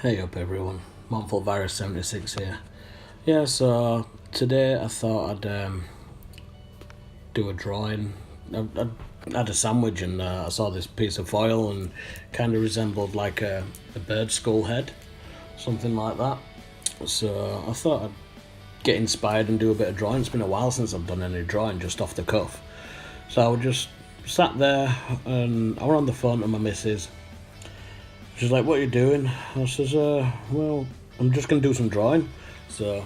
Hey up everyone, Monthly Virus 76 here. Yeah, so today I thought I'd do a drawing. I had a sandwich and I saw this piece of foil and kind of resembled like a bird skull head, something like that. So I thought I'd get inspired and do a bit of drawing. It's been a while since I've done any drawing just off the cuff. So I just sat there and I was on the phone to my missus. She's like, "What are you doing?" I says, "Well, I'm just going to do some drawing." So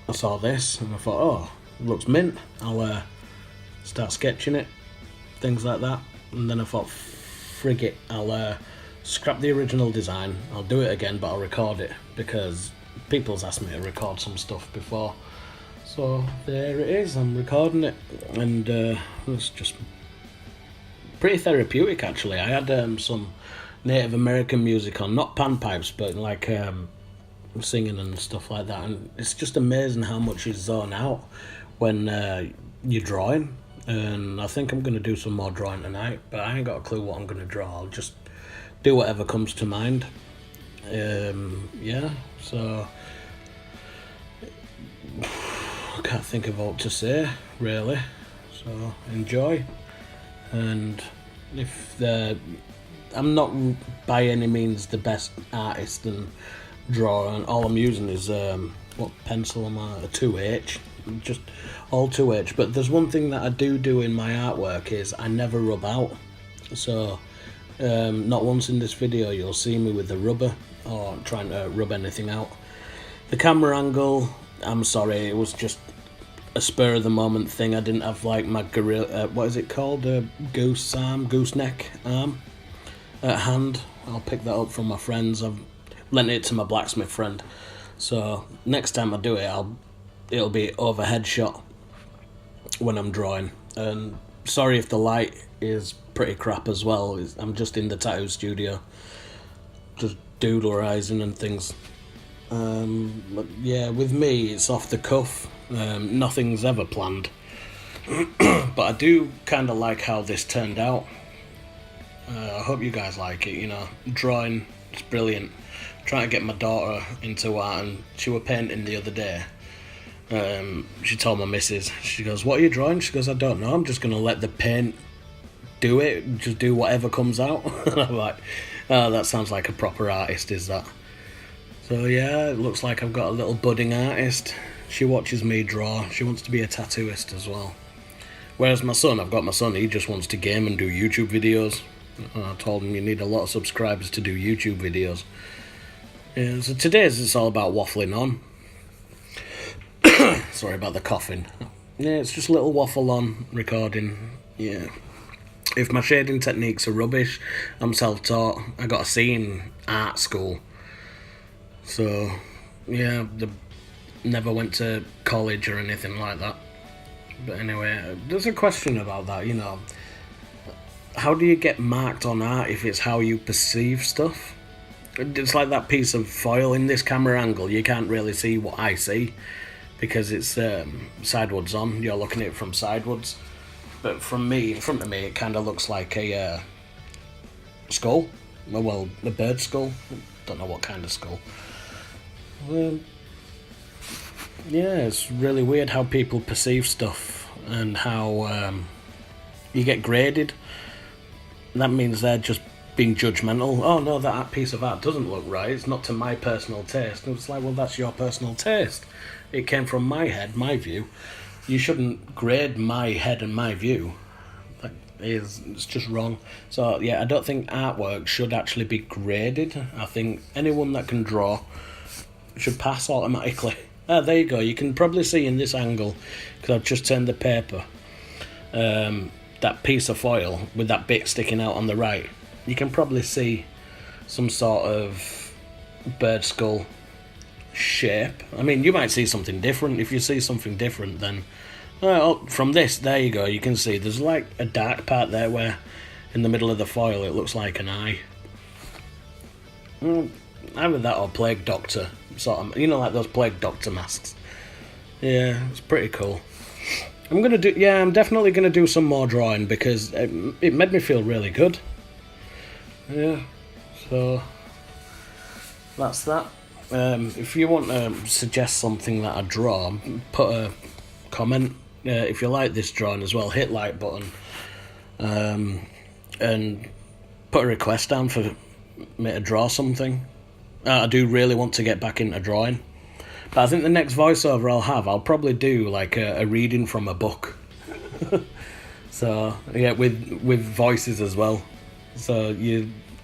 I saw this and I thought, "Oh, it looks mint. I'll start sketching it," things like that. And then I thought, "Frig it, I'll scrap the original design. I'll do it again, but I'll record it because people's asked me to record some stuff before." So there it is. I'm recording it, and it's just pretty therapeutic actually. I had some Native American music on, not panpipes, but like singing and stuff like that, and it's just amazing how much you zone out when you're drawing. And I think I'm going to do some more drawing tonight, but I ain't got a clue what I'm going to draw. I'll just do whatever comes to mind. Yeah, so I can't think of what to say really, so enjoy. And if I'm not by any means the best artist and drawer, and all I'm using is what pencil am I? A 2H, just all 2H. But there's one thing that I do in my artwork is I never rub out. So not once in this video you'll see me with the rubber or trying to rub anything out. The camera angle, I'm sorry, it was just a spur of the moment thing. I didn't have like my gorilla, what is it called, gooseneck arm at hand. I'll pick that up from my friends. I've lent it to my blacksmith friend, so next time I do it it'll be overhead shot when I'm drawing. And sorry if the light is pretty crap as well. I'm just in the tattoo studio just doodlerising and things. But yeah, with me it's off the cuff. Nothing's ever planned. But I do kind of like how this turned out. I hope you guys like it. You know, drawing is brilliant. Trying to get my daughter into art, and she was painting the other day. She told my missus, she goes, "What are you drawing?" She goes, "I don't know, I'm just going to let the paint do it, just do whatever comes out." And I'm like, "Oh, that sounds like a proper artist, is that?" So yeah, it looks like I've got a little budding artist. She watches me draw. She wants to be a tattooist as well. Whereas I've got my son, he just wants to game and do YouTube videos. I told him you need a lot of subscribers to do YouTube videos. Yeah, so today's it's all about waffling on. Sorry about the coughing. Yeah, it's just a little waffle on recording. Yeah. If my shading techniques are rubbish, I'm self-taught. I got a C in art school. So, yeah, never went to college or anything like that. But anyway, there's a question about that, you know. How do you get marked on art if it's how you perceive stuff? It's like that piece of foil in this camera angle. You can't really see what I see because it's sideways on. You're looking at it from sideways. But from me, in front of me, it kind of looks like a skull. Well, a bird skull. Don't know what kind of skull. Yeah, it's really weird how people perceive stuff and how you get graded. That means they're just being judgmental. "Oh no, that piece of art doesn't look right. It's not to my personal taste." And it's like, well, that's your personal taste. It came from my head, my view. You shouldn't grade my head and my view. It's just wrong. So yeah, I don't think artwork should actually be graded. I think anyone that can draw should pass automatically. There you go. You can probably see in this angle, because I've just turned the paper, that piece of foil with that bit sticking out on the right. You can probably see some sort of bird skull shape. I mean, you might see something different. If you see something different, then from this, there you go. You can see there's like a dark part there where in the middle of the foil it looks like an eye. Either that or Plague Doctor, sort of, you know, like those Plague Doctor masks. Yeah, it's pretty cool. I'm definitely gonna do some more drawing because it made me feel really good. Yeah, so that's that. If you want to suggest something that I draw, put a comment. If you like this drawing as well, hit like button, and put a request down for me to draw something. I do really want to get back into drawing, but I think the next voiceover I'll probably do like a reading from a book. So yeah, with voices as well. So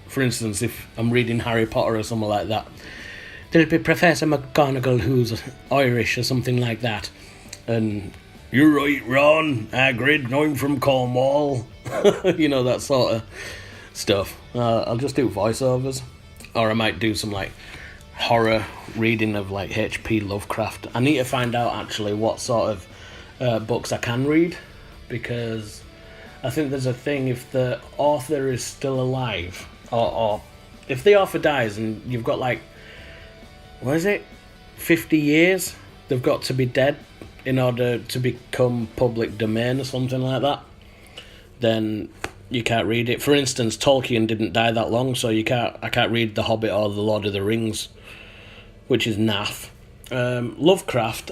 for instance, if I'm reading Harry Potter or something like that, there'll be Professor McGonagall who's Irish or something like that, and you're right, Ron, Hagrid, I'm from Cornwall. That sort of stuff. I'll just do voiceovers, or I might do some like horror reading of like H.P. Lovecraft. I need to find out actually what sort of books I can read, because I think there's a thing, if the author is still alive, or if the author dies and you've got like, what is it, 50 years, they've got to be dead in order to become public domain or something like that, then you can't read it. For instance, Tolkien didn't die that long, so I can't read The Hobbit or The Lord of the Rings, which is naff. Lovecraft,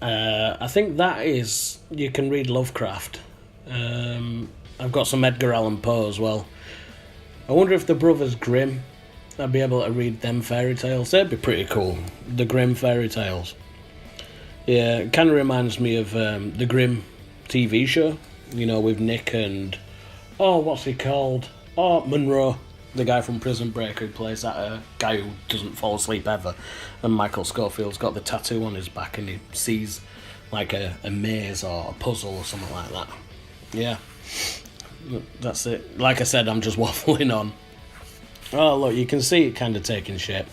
I think that is, you can read Lovecraft. I've got some Edgar Allan Poe as well. I wonder if the Brothers Grimm, I'd be able to read them fairy tales. They'd be pretty cool, the Grimm fairy tales. Yeah, it kind of reminds me of the Grimm TV show, with Nick and, what's he called? Monroe, the guy from Prison Break who plays that guy who doesn't fall asleep ever. And Michael Scofield's got the tattoo on his back and he sees like a maze or a puzzle or something like that. Yeah, that's it. Like I said, I'm just waffling on. Oh, look, you can see it kind of taking shape.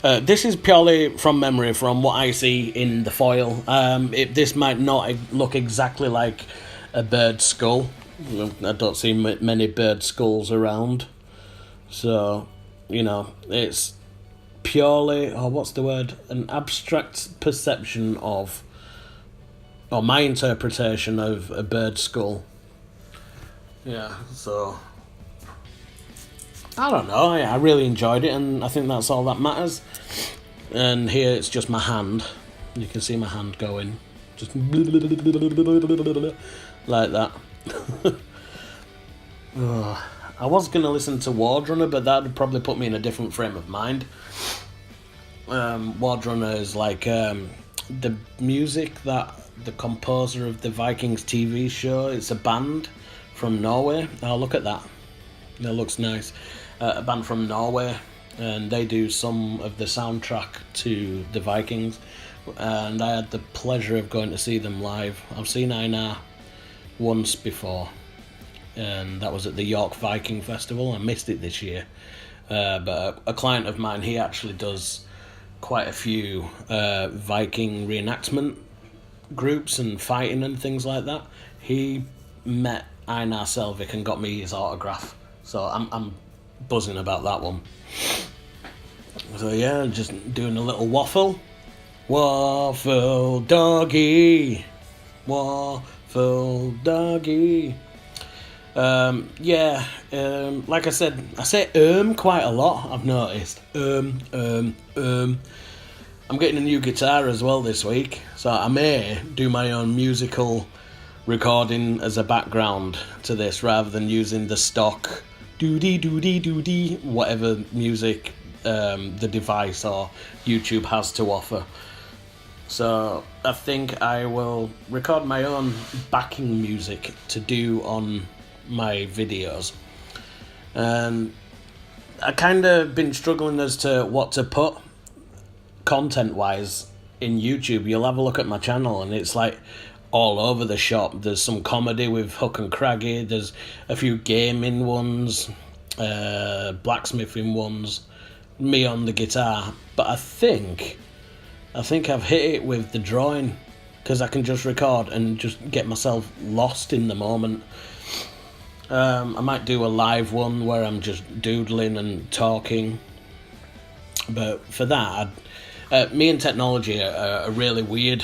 This is purely from memory, from what I see in the foil. This might not look exactly like a bird skull. I don't see many bird skulls around. So, it's purely, what's the word? An abstract perception of, or my interpretation of a bird skull. Yeah, so I don't know, I really enjoyed it, and I think that's all that matters. And here it's just my hand. You can see my hand going, just like that. I was going to listen to Ward Runner, but that would probably put me in a different frame of mind. Ward Runner is like the music that the composer of the Vikings TV show, it's a band from Norway. Oh, look at that. That looks nice. A band from Norway, and they do some of the soundtrack to the Vikings, and I had the pleasure of going to see them live. I've seen Einar once before, and that was at the York Viking Festival. I missed it this year, but a client of mine, he actually does quite a few Viking reenactment groups and fighting and things like that. He met Einar Selvik and got me his autograph, so I'm buzzing about that one. So yeah, just doing a little waffle doggy, waffle doggy. Like I said, I say quite a lot, I've noticed. I'm getting a new guitar as well this week, so I may do my own musical recording as a background to this, rather than using the stock doody whatever music the device or YouTube has to offer. So I think I will record my own backing music to do on my videos, and I kind of been struggling as to what to put content wise in YouTube. You'll have a look at my channel and it's like all over the shop. There's some comedy with Hook and Craggy, there's a few gaming ones, blacksmithing ones, me on the guitar, but I think I've hit it with the drawing, because I can just record and just get myself lost in the moment. I might do a live one where I'm just doodling and talking, but for that, me and technology are really weird.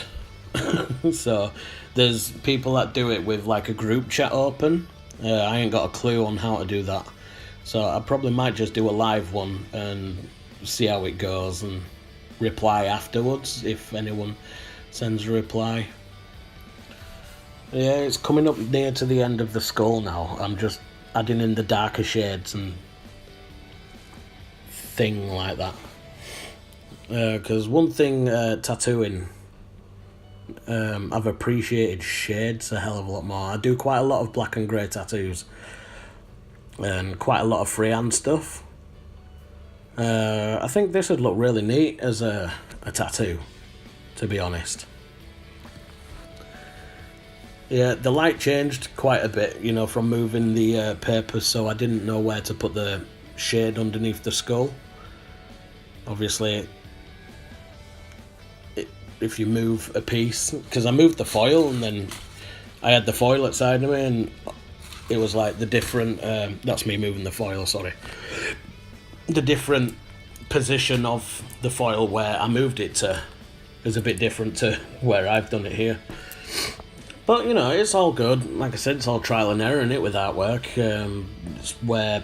So there's people that do it with like a group chat open. I ain't got a clue on how to do that, so I probably might just do a live one and see how it goes and reply afterwards if anyone sends a reply. Yeah, it's coming up near to the end of the skull now. I'm just adding in the darker shades and thing like that. Because one thing tattooing, I've appreciated shades a hell of a lot more. I do quite a lot of black and grey tattoos and quite a lot of freehand stuff. I think this would look really neat as a tattoo, to be honest. Yeah, the light changed quite a bit, you know, from moving the paper, so I didn't know where to put the shade underneath the skull. Obviously, if you move a piece, because I moved the foil and then I had the foil outside of me, and it was like the different, that's me moving the foil, sorry. The different position of the foil where I moved it to is a bit different to where I've done it here. But, you know, it's all good. Like I said, it's all trial and error in it with artwork. It's where,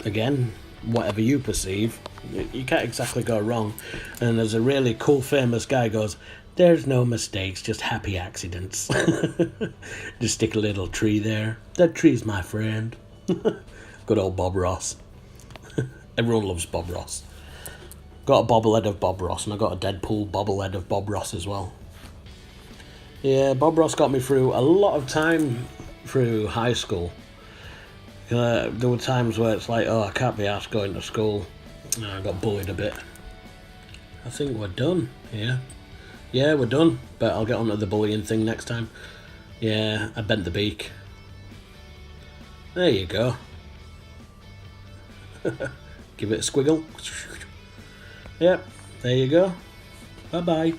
again, whatever you perceive, you can't exactly go wrong. And there's a really cool, famous guy goes, "There's no mistakes, just happy accidents." Just stick a little tree there. That tree's my friend. Good old Bob Ross. Everyone loves Bob Ross. Got a bobblehead of Bob Ross, and I got a Deadpool bobblehead of Bob Ross as well. Yeah, Bob Ross got me through a lot of time through high school. There were times where it's like, oh, I can't be arsed going to school. I got bullied a bit. I think we're done here. Yeah, we're done, but I'll get on to the bullying thing next time. Yeah, I bent the beak. There you go. Give it a squiggle. Yep, there you go. Bye-bye.